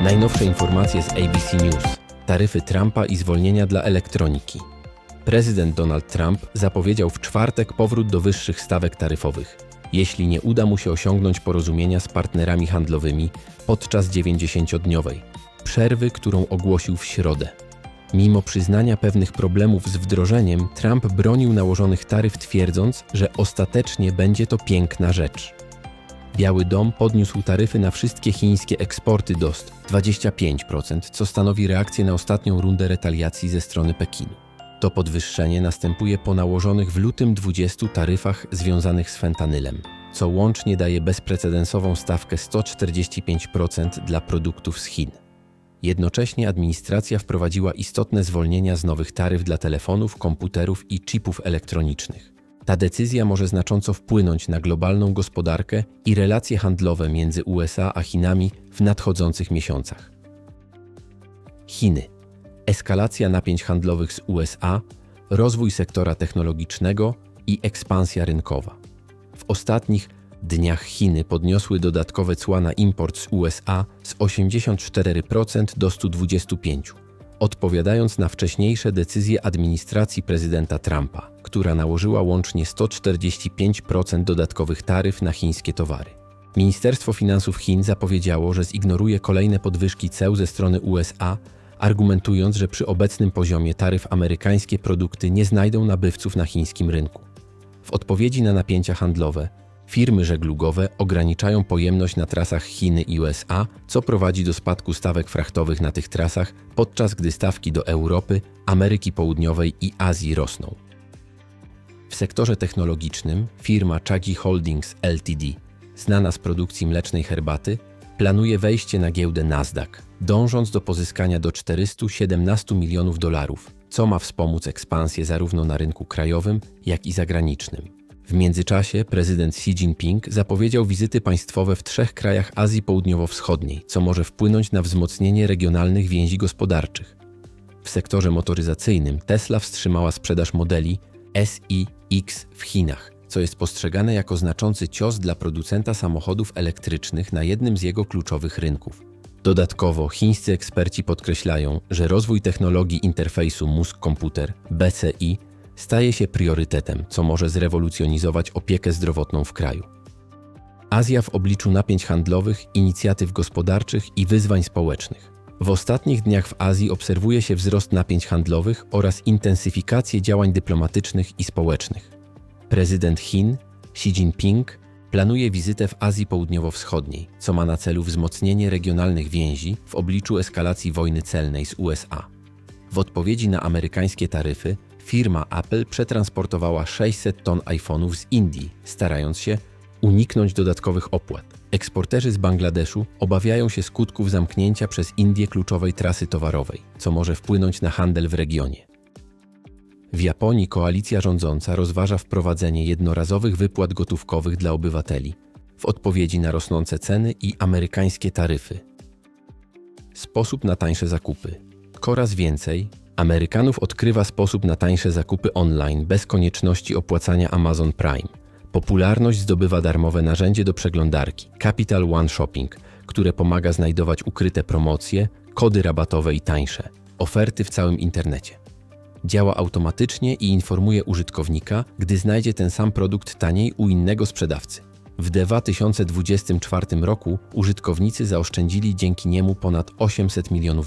Najnowsze informacje z ABC News. Taryfy Trumpa i zwolnienia dla elektroniki. Prezydent Donald Trump zapowiedział w czwartek powrót do wyższych stawek taryfowych, jeśli nie uda mu się osiągnąć porozumienia z partnerami handlowymi podczas 90-dniowej przerwy, którą ogłosił w środę. Mimo przyznania pewnych problemów z wdrożeniem, Trump bronił nałożonych taryf, twierdząc, że ostatecznie będzie to piękna rzecz. Biały Dom podniósł taryfy na wszystkie chińskie eksporty do 25%, co stanowi reakcję na ostatnią rundę retaliacji ze strony Pekinu. To podwyższenie następuje po nałożonych w lutym 20 taryfach związanych z fentanylem, co łącznie daje bezprecedensową stawkę 145% dla produktów z Chin. Jednocześnie administracja wprowadziła istotne zwolnienia z nowych taryf dla telefonów, komputerów i chipów elektronicznych. Ta decyzja może znacząco wpłynąć na globalną gospodarkę i relacje handlowe między USA a Chinami w nadchodzących miesiącach. Chiny. Eskalacja napięć handlowych z USA, rozwój sektora technologicznego i ekspansja rynkowa. W ostatnich dniach Chiny podniosły dodatkowe cła na import z USA z 84% do 125%, odpowiadając na wcześniejsze decyzje administracji prezydenta Trumpa, która nałożyła łącznie 145% dodatkowych taryf na chińskie towary. Ministerstwo Finansów Chin zapowiedziało, że zignoruje kolejne podwyżki ceł ze strony USA, argumentując, że przy obecnym poziomie taryf amerykańskie produkty nie znajdą nabywców na chińskim rynku. W odpowiedzi na napięcia handlowe, firmy żeglugowe ograniczają pojemność na trasach Chiny i USA, co prowadzi do spadku stawek frachtowych na tych trasach, podczas gdy stawki do Europy, Ameryki Południowej i Azji rosną. W sektorze technologicznym firma Chaggy Holdings Ltd., znana z produkcji mlecznej herbaty, planuje wejście na giełdę Nasdaq, dążąc do pozyskania do $417 milionów, co ma wspomóc ekspansję zarówno na rynku krajowym, jak i zagranicznym. W międzyczasie prezydent Xi Jinping zapowiedział wizyty państwowe w 3 krajach Azji Południowo-Wschodniej, co może wpłynąć na wzmocnienie regionalnych więzi gospodarczych. W sektorze motoryzacyjnym Tesla wstrzymała sprzedaż modeli S i X w Chinach, co jest postrzegane jako znaczący cios dla producenta samochodów elektrycznych na jednym z jego kluczowych rynków. Dodatkowo chińscy eksperci podkreślają, że rozwój technologii interfejsu mózg-komputer BCI staje się priorytetem, co może zrewolucjonizować opiekę zdrowotną w kraju. Azja w obliczu napięć handlowych, inicjatyw gospodarczych i wyzwań społecznych. W ostatnich dniach w Azji obserwuje się wzrost napięć handlowych oraz intensyfikację działań dyplomatycznych i społecznych. Prezydent Chin, Xi Jinping, planuje wizytę w Azji Południowo-Wschodniej, co ma na celu wzmocnienie regionalnych więzi w obliczu eskalacji wojny celnej z USA. W odpowiedzi na amerykańskie taryfy, firma Apple przetransportowała 600 ton iPhone'ów z Indii, starając się uniknąć dodatkowych opłat. Eksporterzy z Bangladeszu obawiają się skutków zamknięcia przez Indię kluczowej trasy towarowej, co może wpłynąć na handel w regionie. W Japonii koalicja rządząca rozważa wprowadzenie jednorazowych wypłat gotówkowych dla obywateli w odpowiedzi na rosnące ceny i amerykańskie taryfy. Sposób na tańsze zakupy. Coraz więcej Amerykanów odkrywa sposób na tańsze zakupy online bez konieczności opłacania Amazon Prime. Popularność zdobywa darmowe narzędzie do przeglądarki Capital One Shopping, które pomaga znajdować ukryte promocje, kody rabatowe i tańsze oferty w całym internecie. Działa automatycznie i informuje użytkownika, gdy znajdzie ten sam produkt taniej u innego sprzedawcy. W 2024 roku użytkownicy zaoszczędzili dzięki niemu ponad $800 milionów.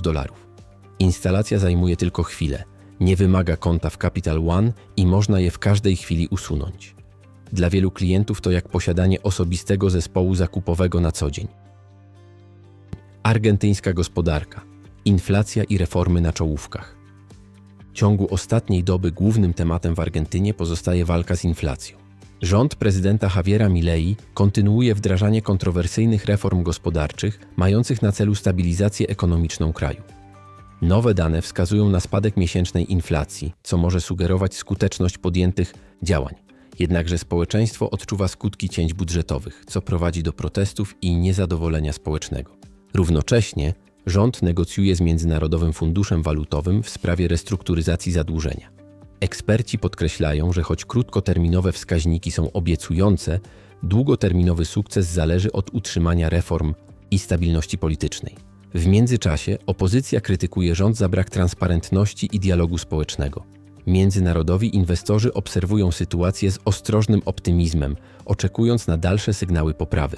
Instalacja zajmuje tylko chwilę, nie wymaga konta w Capital One i można je w każdej chwili usunąć. Dla wielu klientów to jak posiadanie osobistego zespołu zakupowego na co dzień. Argentyńska gospodarka, inflacja i reformy na czołówkach. W ciągu ostatniej doby głównym tematem w Argentynie pozostaje walka z inflacją. Rząd prezydenta Javiera Milei kontynuuje wdrażanie kontrowersyjnych reform gospodarczych mających na celu stabilizację ekonomiczną kraju. Nowe dane wskazują na spadek miesięcznej inflacji, co może sugerować skuteczność podjętych działań. Jednakże społeczeństwo odczuwa skutki cięć budżetowych, co prowadzi do protestów i niezadowolenia społecznego. Równocześnie rząd negocjuje z Międzynarodowym Funduszem Walutowym w sprawie restrukturyzacji zadłużenia. Eksperci podkreślają, że choć krótkoterminowe wskaźniki są obiecujące, długoterminowy sukces zależy od utrzymania reform i stabilności politycznej. W międzyczasie opozycja krytykuje rząd za brak transparentności i dialogu społecznego. Międzynarodowi inwestorzy obserwują sytuację z ostrożnym optymizmem, oczekując na dalsze sygnały poprawy.